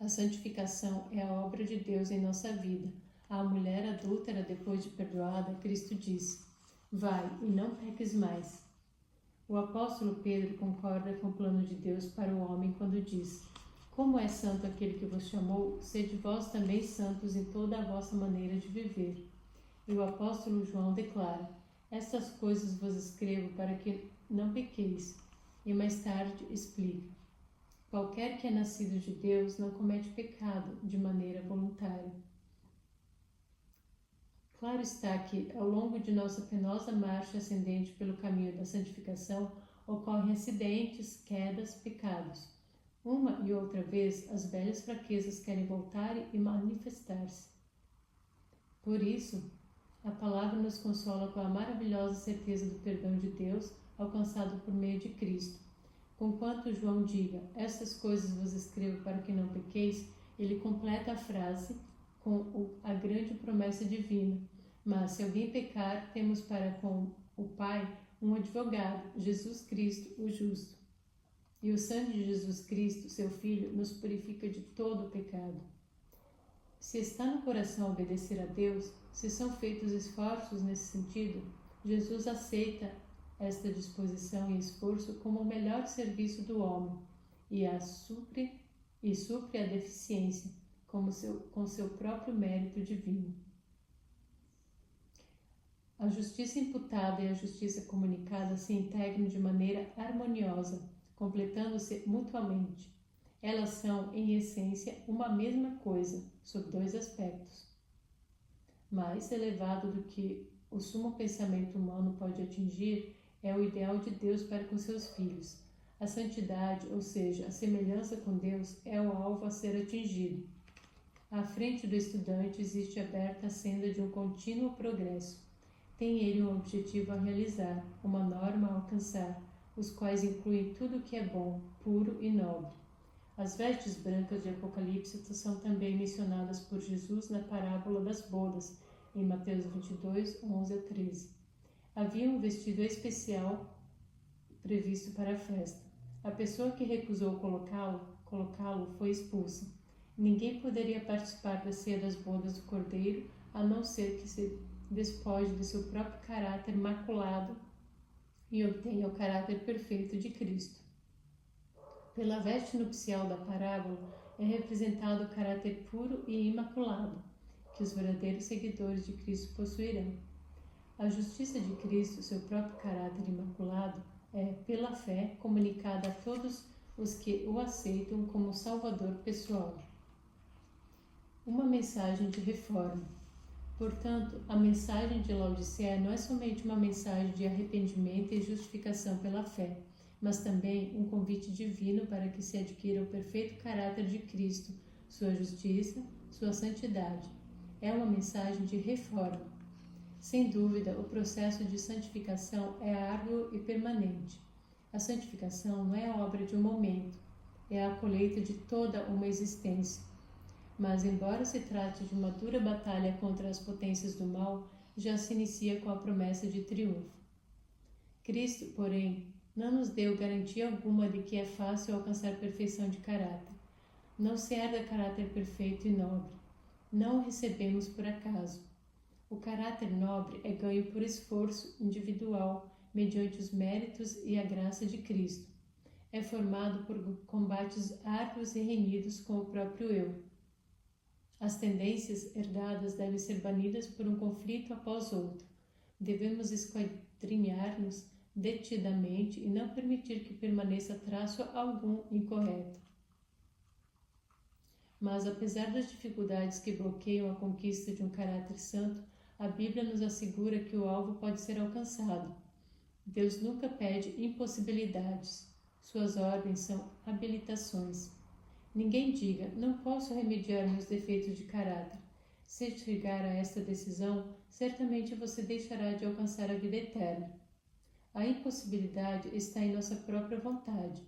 A santificação é a obra de Deus em nossa vida. À mulher adúltera, depois de perdoada, Cristo disse: vai e não peques mais. O apóstolo Pedro concorda com o plano de Deus para o homem quando diz: como é santo aquele que vos chamou, sede vós também santos em toda a vossa maneira de viver. E o apóstolo João declara: estas coisas vos escrevo para que não pequeis. E mais tarde explica: qualquer que é nascido de Deus não comete pecado de maneira voluntária. Claro está que, ao longo de nossa penosa marcha ascendente pelo caminho da santificação, ocorrem acidentes, quedas, pecados. Uma e outra vez, as velhas fraquezas querem voltar e manifestar-se. Por isso, a palavra nos consola com a maravilhosa certeza do perdão de Deus alcançado por meio de Cristo. Conquanto João diga: estas coisas vos escrevo para que não pequeis, ele completa a frase com a grande promessa divina: mas se alguém pecar, temos para com o Pai um advogado, Jesus Cristo, o justo. E o sangue de Jesus Cristo, seu Filho, nos purifica de todo o pecado. Se está no coração obedecer a Deus, se são feitos esforços nesse sentido, Jesus aceita esta disposição e esforço como o melhor serviço do homem e supre a deficiência com seu próprio mérito divino. A justiça imputada e a justiça comunicada se integram de maneira harmoniosa, completando-se mutuamente. Elas são, em essência, uma mesma coisa, sob dois aspectos. Mais elevado do que o sumo pensamento humano pode atingir é o ideal de Deus para com seus filhos. A santidade, ou seja, a semelhança com Deus, é o alvo a ser atingido. À frente do estudante existe aberta a senda de um contínuo progresso. Tem ele um objetivo a realizar, uma norma a alcançar, os quais incluem tudo o que é bom, puro e nobre. As vestes brancas de Apocalipse são também mencionadas por Jesus na parábola das bodas, em Mateus 22, 11 a 13. Havia um vestido especial previsto para a festa. A pessoa que recusou colocá-lo foi expulsa. Ninguém poderia participar da ceia das bodas do Cordeiro, a não ser que se despoje de seu próprio caráter maculado e obtenha o caráter perfeito de Cristo. Pela veste nupcial da parábola é representado o caráter puro e imaculado, que os verdadeiros seguidores de Cristo possuirão. A justiça de Cristo, seu próprio caráter imaculado, é, pela fé, comunicada a todos os que o aceitam como Salvador pessoal. Uma mensagem de reforma. Portanto, a mensagem de Laodiceia não é somente uma mensagem de arrependimento e justificação pela fé, mas também um convite divino para que se adquira o perfeito caráter de Cristo, sua justiça, sua santidade. É uma mensagem de reforma. Sem dúvida, o processo de santificação é árduo e permanente. A santificação não é obra de um momento, é a colheita de toda uma existência. Mas, embora se trate de uma dura batalha contra as potências do mal, já se inicia com a promessa de triunfo. Cristo, porém, não nos deu garantia alguma de que é fácil alcançar perfeição de caráter. Não se herda caráter perfeito e nobre. Não o recebemos por acaso. O caráter nobre é ganho por esforço individual, mediante os méritos e a graça de Cristo. É formado por combates árduos e renhidos com o próprio eu. As tendências herdadas devem ser banidas por um conflito após outro. Devemos esquadrinhar-nos detidamente e não permitir que permaneça traço algum incorreto. Mas, apesar das dificuldades que bloqueiam a conquista de um caráter santo, a Bíblia nos assegura que o alvo pode ser alcançado. Deus nunca pede impossibilidades. Suas ordens são habilitações. Ninguém diga, não posso remediar meus defeitos de caráter. Se chegar a esta decisão, certamente você deixará de alcançar a vida eterna. A impossibilidade está em nossa própria vontade.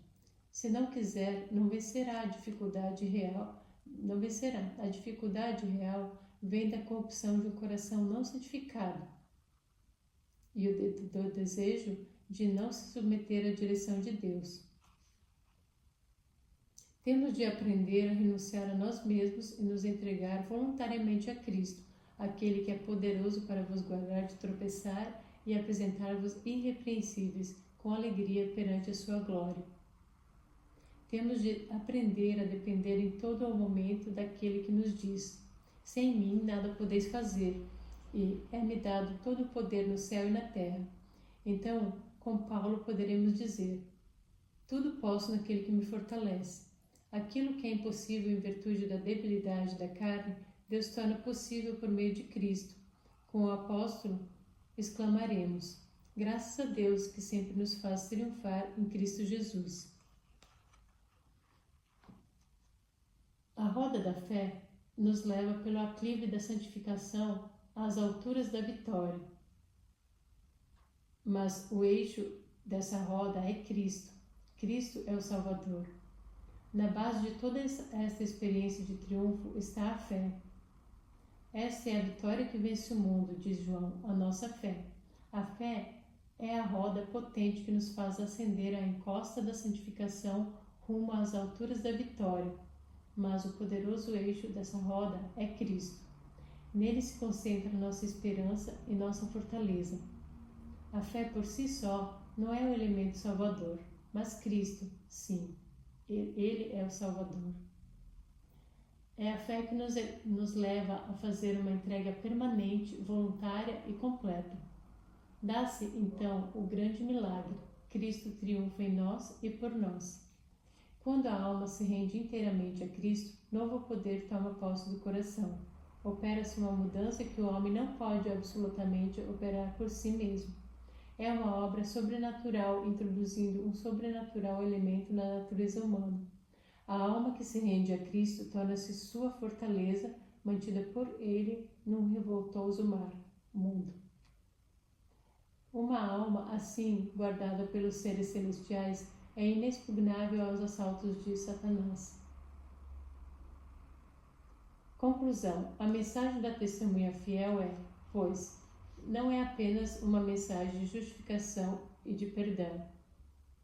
Se não quiser, não vencerá a dificuldade real. Não vencerá. A dificuldade real vem da corrupção de um coração não santificado e do desejo de não se submeter à direção de Deus. Temos de aprender a renunciar a nós mesmos e nos entregar voluntariamente a Cristo, aquele que é poderoso para vos guardar de tropeçar e apresentar-vos irrepreensíveis, com alegria perante a sua glória. Temos de aprender a depender em todo o momento daquele que nos diz: sem mim nada podeis fazer, e é-me dado todo o poder no céu e na terra. Então, com Paulo poderemos dizer: tudo posso naquele que me fortalece. Aquilo que é impossível em virtude da debilidade da carne, Deus torna possível por meio de Cristo. Com o apóstolo, exclamaremos: graças a Deus que sempre nos faz triunfar em Cristo Jesus. A roda da fé nos leva pelo aclive da santificação às alturas da vitória. Mas o eixo dessa roda é Cristo. Cristo é o Salvador. Na base de toda esta experiência de triunfo está a fé. Esta é a vitória que vence o mundo, diz João, a nossa fé. A fé é a roda potente que nos faz ascender a encosta da santificação rumo às alturas da vitória. Mas o poderoso eixo dessa roda é Cristo. Nele se concentra nossa esperança e nossa fortaleza. A fé por si só não é o elemento salvador, mas Cristo, sim. Ele é o Salvador. É a fé que nos leva a fazer uma entrega permanente, voluntária e completa. Dá-se, então, o grande milagre. Cristo triunfa em nós e por nós. Quando a alma se rende inteiramente a Cristo, novo poder toma posse do coração. Opera-se uma mudança que o homem não pode absolutamente operar por si mesmo. É uma obra sobrenatural, introduzindo um sobrenatural elemento na natureza humana. A alma que se rende a Cristo torna-se sua fortaleza, mantida por ele num revoltoso mundo. Uma alma assim, guardada pelos seres celestiais, é inexpugnável aos assaltos de Satanás. Conclusão. A mensagem da testemunha fiel é, pois, não é apenas uma mensagem de justificação e de perdão,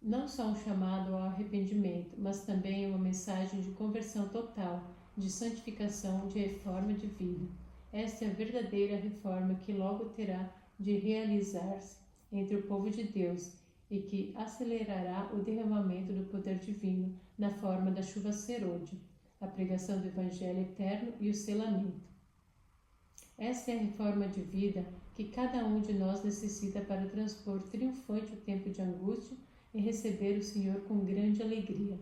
não só um chamado ao arrependimento, mas também uma mensagem de conversão total, de santificação, de reforma de vida. Esta é a verdadeira reforma que logo terá de realizar-se entre o povo de Deus e que acelerará o derramamento do poder divino na forma da chuva serôdia, a pregação do Evangelho eterno e o selamento. Essa é a reforma de vida que cada um de nós necessita para transpor triunfante o tempo de angústia e receber o Senhor com grande alegria.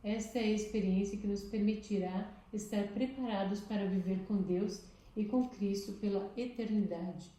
Esta é a experiência que nos permitirá estar preparados para viver com Deus e com Cristo pela eternidade.